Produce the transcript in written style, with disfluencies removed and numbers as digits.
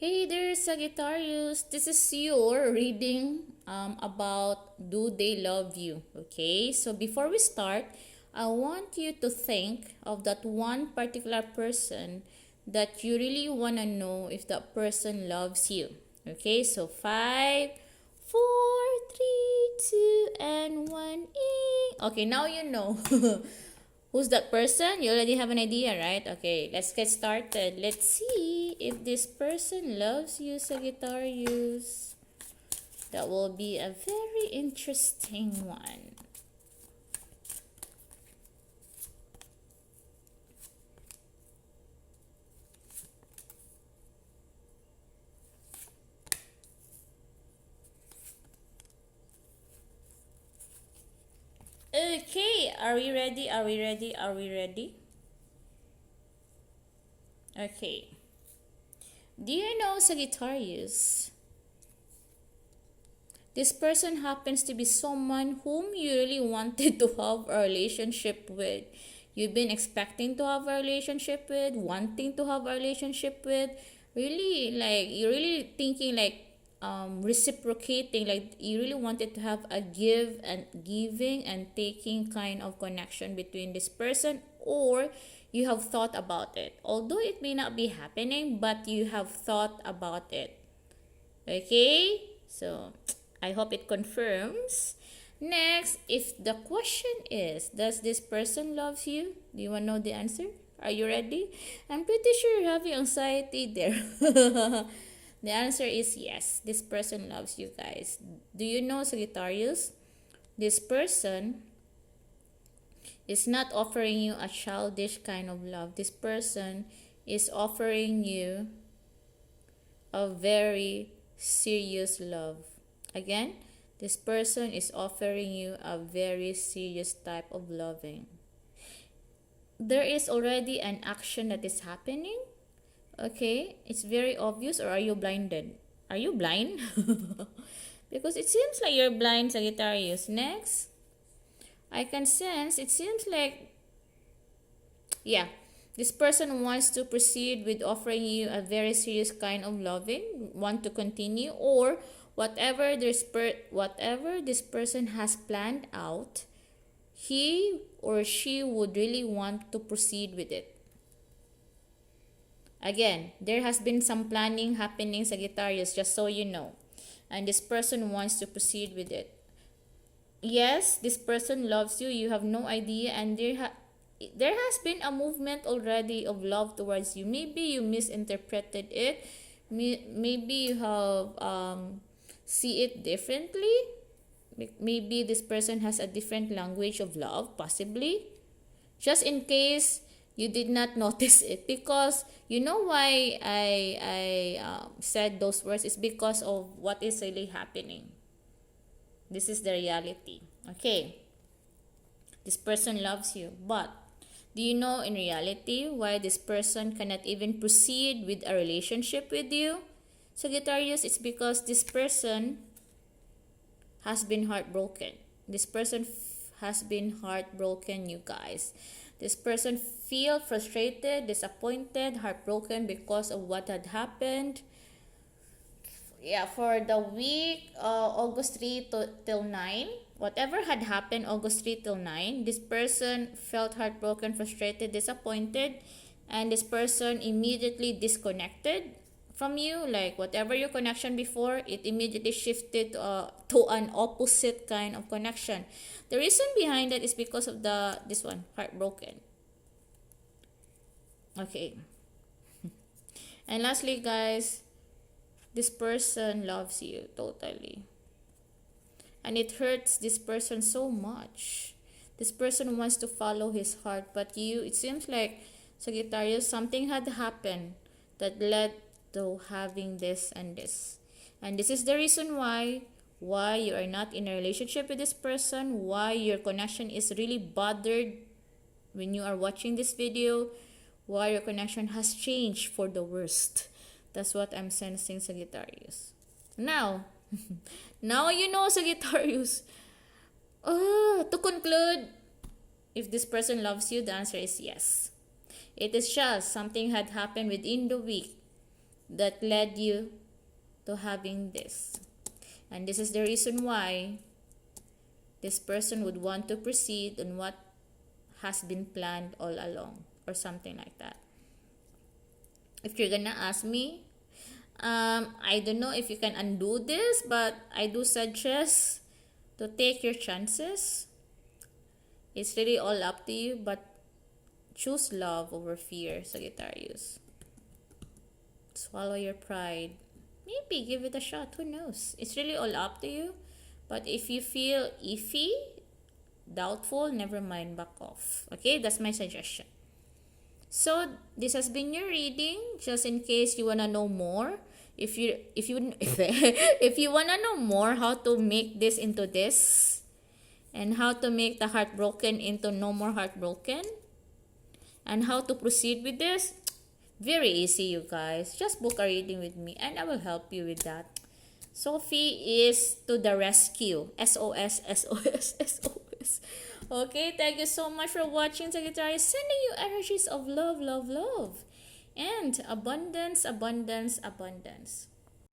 Hey there, Sagittarius. This is your reading about Do They Love You? Okay, so before we start, I want you to think of that one particular person that you really want to know if that person loves you. Okay, so 5, 4, 3, 2, and 1. Okay, now you know. Who's that person? You already have an idea, right? Okay, let's get started. Let's see if this person loves you, Sagittarius. That will be a very interesting one. Okay, are we ready? Are we ready? Are we ready? Okay. Do you know, Sagittarius? This person happens to be someone whom you really wanted to have a relationship with. You've been expecting to have a relationship with, wanting to have a relationship with. Really, like, you're really thinking, like, reciprocating, like, you really wanted to have a give and giving and taking kind of connection between this person, or you have thought about it. Although it may not be happening, but you have thought about it. Okay, so I hope it confirms. Next, if the question is, does this person loves you? Do you want to know the answer? Are you ready? I'm pretty sure you're having anxiety there. The answer is yes. This person loves you guys. Do you know, Sagittarius? This person is not offering you a childish kind of love. This person is offering you a very serious love. Again, this person is offering you a very serious type of loving. There is already an action that is happening. Okay, it's very obvious, or are you blinded? Are you blind? Because it seems like you're blind, Sagittarius. Next, I can sense it seems like, yeah, this person wants to proceed with offering you a very serious kind of loving, want to continue, or whatever this person has planned out, he or she would really want to proceed with it. Again, there has been some planning happening, Sagittarius, just so you know. And this person wants to proceed with it. Yes, this person loves you. You have no idea, and there has been a movement already of love towards you. Maybe you misinterpreted it. Maybe you have see it differently. Maybe this person has a different language of love, possibly. Just in case you did not notice it, because you know why I said those words is because of what is really happening. This is the reality. Okay. This person loves you, but do you know in reality why this person cannot even proceed with a relationship with you? Sagittarius, it's because this person has been heartbroken. This person has been heartbroken, you guys. This person feel frustrated, disappointed, heartbroken because of what had happened. Yeah, for the week August 3 till 9, whatever had happened August 3 till 9, this person felt heartbroken, frustrated, disappointed, and this person immediately disconnected from you. Like whatever your connection before, it immediately shifted to an opposite kind of connection. The reason behind that is because of this one, heartbroken. Okay. And lastly, guys, this person loves you totally. And it hurts this person so much. This person wants to follow his heart, but it seems like, Sagittarius, something had happened that led to having this and this. And this is the reason why you are not in a relationship with this person, why your connection is really bothered when you are watching this video, why your connection has changed for the worst. That's what I'm sensing, Sagittarius. Now, now you know, Sagittarius. To conclude, if this person loves you, the answer is yes. It is just something had happened within the week that led you to having this. And this is the reason why this person would want to proceed on what has been planned all along, or something like that. If you're gonna ask me, I don't know if you can undo this, but I do suggest to take your chances. It's really all up to you, but choose love over fear, Sagittarius. Swallow your pride. Maybe give it a shot. Who knows? It's really all up to you. But if you feel iffy, doubtful, never mind, back off. Okay, that's my suggestion. So this has been your reading. Just in case you wanna know more, if you if you wanna know more how to make this into this, and how to make the heartbroken into no more heartbroken, and how to proceed with this, very easy, you guys. Just book a reading with me and I will help you with that. Sophie is to the rescue. SOS, SOS, SOS. Okay, thank you so much for watching, Sagittarius. Sending you energies of love, love, love. And abundance, abundance, abundance.